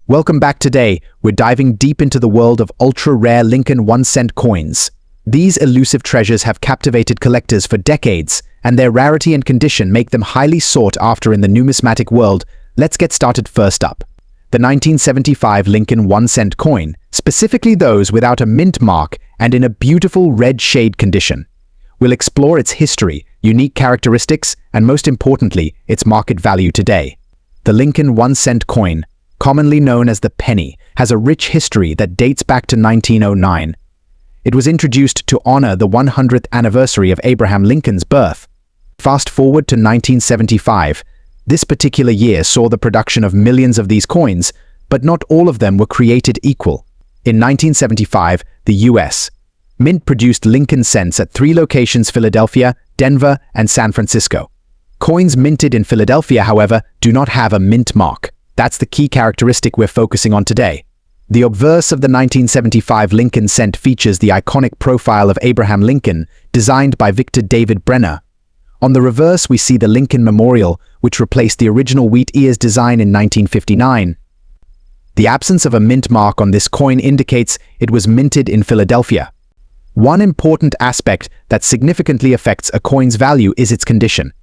Welcome back. Today, we're diving deep into the world of ultra-rare Lincoln 1-cent coins. These elusive treasures have captivated collectors for decades, and their rarity and condition make them highly sought after in the numismatic world. Let's get started. First up, the 1975 Lincoln 1-cent coin, specifically those without a mint mark and in a beautiful red shade condition. We'll explore its history, unique characteristics, and most importantly, its market value today. The Lincoln 1-cent coin, commonly known as the penny, has a rich history that dates back to 1909. It was introduced to honor the 100th anniversary of Abraham Lincoln's birth. Fast forward to 1975. This particular year saw the production of millions of these coins, but not all of them were created equal. In 1975, the U.S. Mint produced Lincoln cents at 3 locations: Philadelphia, Denver, and San Francisco. Coins minted in Philadelphia, however, do not have a mint mark. That's the key characteristic we're focusing on today. The obverse of the 1975 Lincoln cent features the iconic profile of Abraham Lincoln, designed by Victor David Brenner. On the reverse, we see the Lincoln Memorial, which replaced the original wheat ears design in 1959. The absence of a mint mark on this coin indicates it was minted in Philadelphia. One important aspect that significantly affects a coin's value is its condition.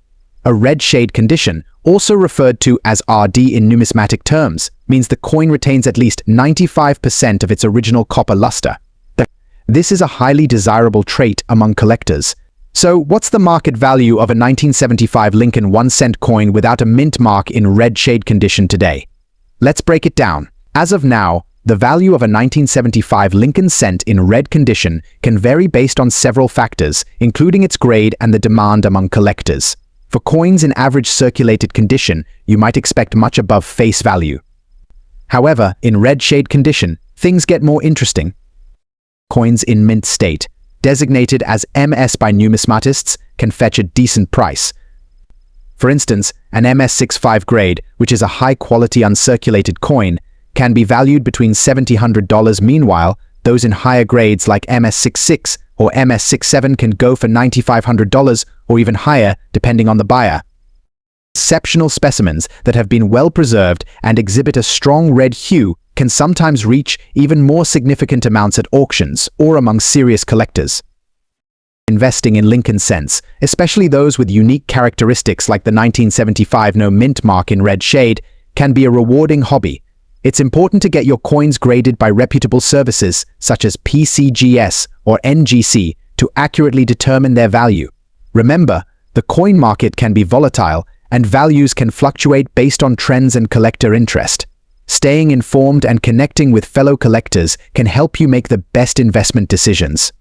A red shade condition, also referred to as RD in numismatic terms, means the coin retains at least 95% of its original copper luster. This is a highly desirable trait among collectors. So, what's the market value of a 1975 Lincoln 1-cent coin without a mint mark in red shade condition today? Let's break it down. As of now, the value of a 1975 Lincoln cent in red condition can vary based on several factors, including its grade and the demand among collectors. For coins in average circulated condition, you might expect much above face value. However, in red shade condition, things get more interesting. Coins in mint state, designated as MS by numismatists, can fetch a decent price. For instance, an MS65 grade, which is a high-quality uncirculated coin, can be valued between $700. Meanwhile, those in higher grades like MS66 or MS67 can go for $9,500 or even higher, depending on the buyer. Exceptional specimens that have been well preserved and exhibit a strong red hue can sometimes reach even more significant amounts at auctions or among serious collectors. Investing in Lincoln cents, especially those with unique characteristics like the 1975 no mint mark in red shade, can be a rewarding hobby. It's important to get your coins graded by reputable services such as PCGS or NGC to accurately determine their value. Remember, the coin market can be volatile and values can fluctuate based on trends and collector interest. Staying informed and connecting with fellow collectors can help you make the best investment decisions.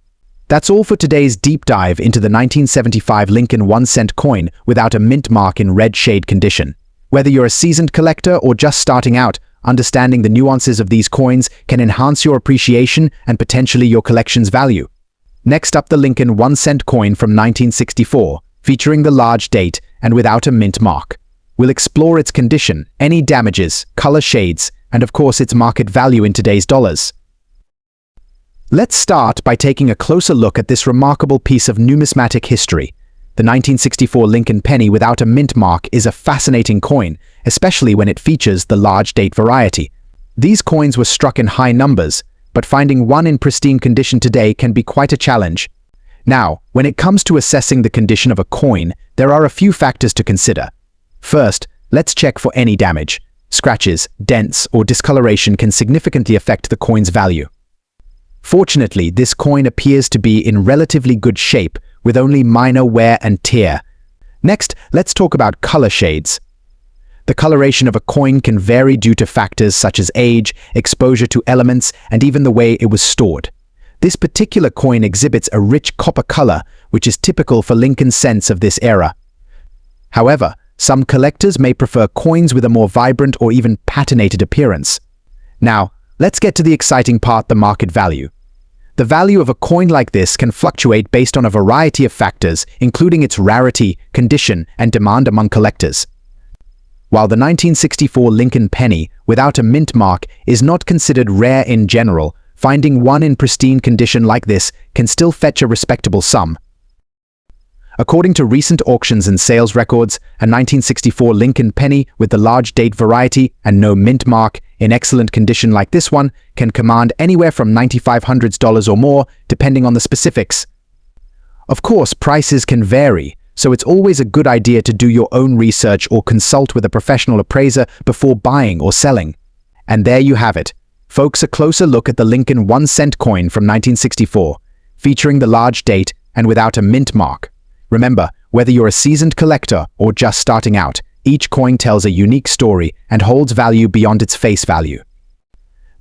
That's all for today's deep dive into the 1975 Lincoln 1-cent coin without a mint mark in red shade condition. Whether you're a seasoned collector or just starting out, understanding the nuances of these coins can enhance your appreciation and potentially your collection's value. Next up, the Lincoln 1-cent coin from 1964, featuring the large date and without a mint mark. We'll explore its condition, any damages, color shades, and of course its market value in today's dollars. Let's start by taking a closer look at this remarkable piece of numismatic history. The 1964 Lincoln penny without a mint mark is a fascinating coin, especially when it features the large date variety. These coins were struck in high numbers, but finding one in pristine condition today can be quite a challenge. Now, when it comes to assessing the condition of a coin, there are a few factors to consider. First, let's check for any damage. Scratches, dents, or discoloration can significantly affect the coin's value. Fortunately, this coin appears to be in relatively good shape, with only minor wear and tear. Next, let's talk about color shades. The coloration of a coin can vary due to factors such as age, exposure to elements, and even the way it was stored. This particular coin exhibits a rich copper color, which is typical for Lincoln cents of this era. However, some collectors may prefer coins with a more vibrant or even patinated appearance. Now, let's get to the exciting part: the market value. The value of a coin like this can fluctuate based on a variety of factors, including its rarity, condition, and demand among collectors. While the 1964 Lincoln penny without a mint mark is not considered rare in general, finding one in pristine condition like this can still fetch a respectable sum. According to recent auctions and sales records, a 1964 Lincoln penny with the large date variety and no mint mark in excellent condition like this one, can command anywhere from $9,500 or more, depending on the specifics. Of course, prices can vary, so it's always a good idea to do your own research or consult with a professional appraiser before buying or selling. And there you have it, folks, a closer look at the Lincoln 1-cent coin from 1964, featuring the large date and without a mint mark. Remember, whether you're a seasoned collector or just starting out, each coin tells a unique story and holds value beyond its face value.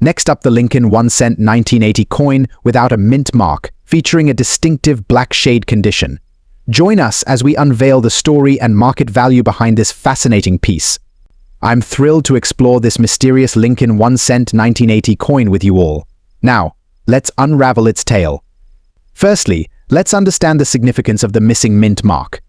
Next up, the Lincoln 1-cent 1980 coin without a mint mark, featuring a distinctive black shade condition. Join us as we unveil the story and market value behind this fascinating piece. I'm thrilled to explore this mysterious Lincoln 1-cent 1980 coin with you all. Now, let's unravel its tale. Firstly, let's understand the significance of the missing mint mark.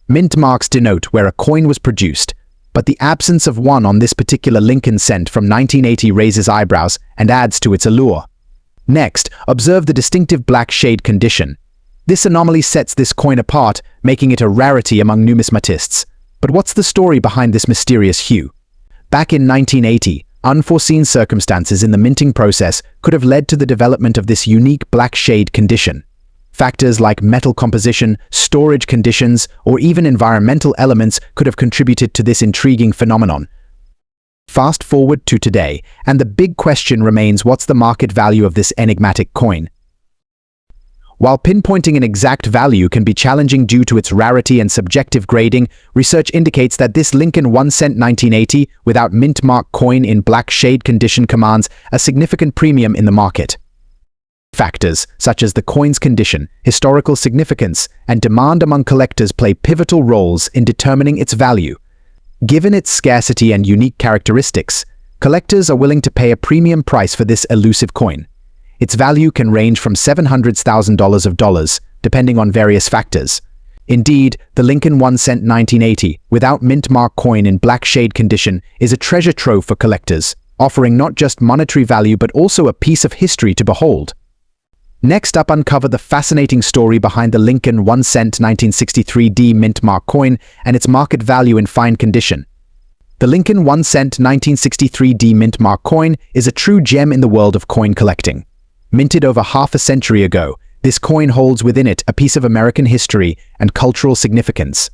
Mint marks denote where a coin was produced, but the absence of one on this particular Lincoln cent from 1980 raises eyebrows and adds to its allure. Next, observe the distinctive black shade condition. This anomaly sets this coin apart, making it a rarity among numismatists. But what's the story behind this mysterious hue? Back in 1980, unforeseen circumstances in the minting process could have led to the development of this unique black shade condition. Factors like metal composition, storage conditions, or even environmental elements could have contributed to this intriguing phenomenon. Fast forward to today, and the big question remains: what's the market value of this enigmatic coin? While pinpointing an exact value can be challenging due to its rarity and subjective grading, research indicates that this Lincoln 1-cent 1980 without mint mark coin in black shade condition commands a significant premium in the market. Factors such as the coin's condition, historical significance, and demand among collectors play pivotal roles in determining its value. Given its scarcity and unique characteristics, collectors are willing to pay a premium price for this elusive coin. Its value can range from $700,000 depending on various factors. Indeed, the Lincoln 1-cent 1980 without mint mark coin in black shade condition is a treasure trove for collectors, offering not just monetary value but also a piece of history to behold. Next up, uncover the fascinating story behind the Lincoln 1-cent 1963 mint mark coin and its market value in fine condition. The Lincoln 1-cent 1963 mint mark coin is a true gem in the world of coin collecting. Minted over half a century ago, this coin holds within it a piece of American history and cultural significance.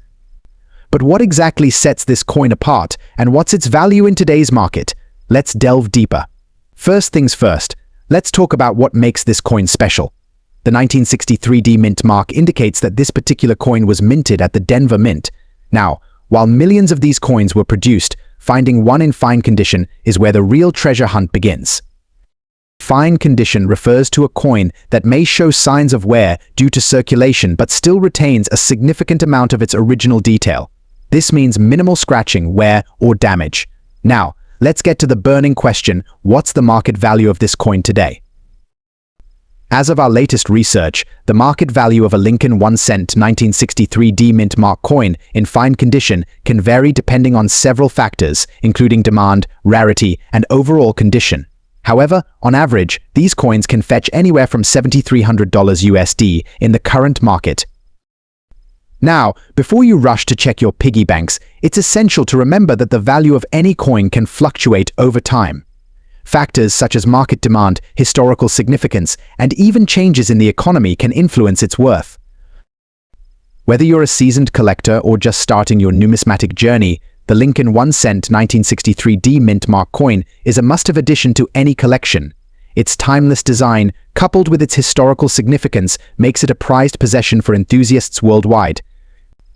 But what exactly sets this coin apart, and what's its value in today's market? Let's delve deeper. First things first, let's talk about what makes this coin special. The 1963 mint mark indicates that this particular coin was minted at the Denver Mint. Now, while millions of these coins were produced, finding one in fine condition is where the real treasure hunt begins. Fine condition refers to a coin that may show signs of wear due to circulation but still retains a significant amount of its original detail. This means minimal scratching, wear, or damage. Now, let's get to the burning question: what's the market value of this coin today? As of our latest research, the market value of a Lincoln 1-cent 1963 mint mark coin in fine condition can vary depending on several factors, including demand, rarity, and overall condition. However, on average, these coins can fetch anywhere from $7,300 USD in the current market. Now, before you rush to check your piggy banks, it's essential to remember that the value of any coin can fluctuate over time. Factors such as market demand, historical significance, and even changes in the economy can influence its worth. Whether you're a seasoned collector or just starting your numismatic journey, the Lincoln 1-cent 1963 mint mark coin is a must-have addition to any collection. Its timeless design, coupled with its historical significance, makes it a prized possession for enthusiasts worldwide.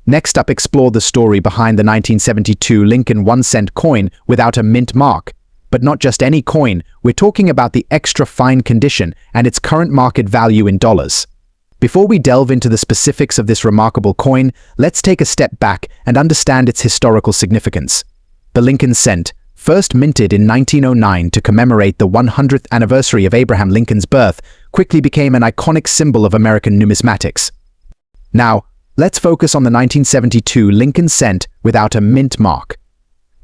Next up, explore the story behind the 1972 Lincoln 1-cent coin without a mint mark. But not just any coin, we're talking about the extra fine condition and its current market value in dollars. Before we delve into the specifics of this remarkable coin, let's take a step back and understand its historical significance. The Lincoln cent, first minted in 1909 to commemorate the 100th anniversary of Abraham Lincoln's birth, quickly became an iconic symbol of American numismatics. Now, let's focus on the 1972 Lincoln cent without a mint mark.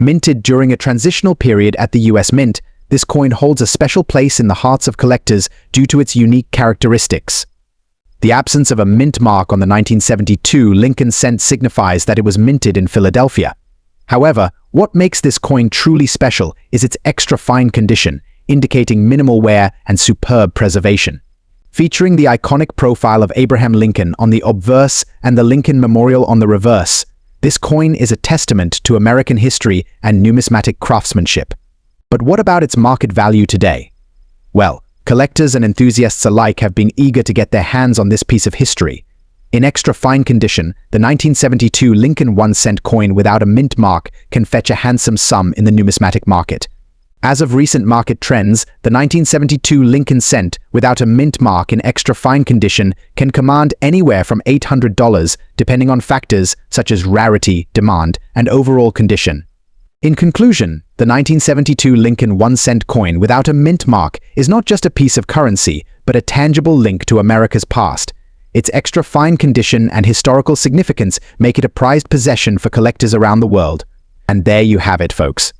Minted during a transitional period at the US Mint, this coin holds a special place in the hearts of collectors due to its unique characteristics. The absence of a mint mark on the 1972 Lincoln cent signifies that it was minted in Philadelphia. However, what makes this coin truly special is its extra fine condition, indicating minimal wear and superb preservation. Featuring the iconic profile of Abraham Lincoln on the obverse and the Lincoln Memorial on the reverse, this coin is a testament to American history and numismatic craftsmanship. But what about its market value today? Well, collectors and enthusiasts alike have been eager to get their hands on this piece of history. In extra fine condition, the 1972 Lincoln 1-cent coin without a mint mark can fetch a handsome sum in the numismatic market. As of recent market trends, the 1972 Lincoln cent without a mint mark in extra fine condition can command anywhere from $800 depending on factors such as rarity, demand, and overall condition. In conclusion, the 1972 Lincoln 1-cent coin without a mint mark is not just a piece of currency, but a tangible link to America's past. Its extra fine condition and historical significance make it a prized possession for collectors around the world. And there you have it, folks.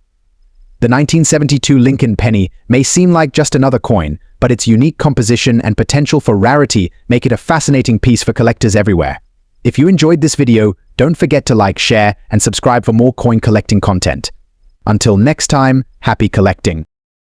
The 1972 Lincoln penny may seem like just another coin, but its unique composition and potential for rarity make it a fascinating piece for collectors everywhere. If you enjoyed this video, don't forget to like, share, and subscribe for more coin collecting content. Until next time, happy collecting!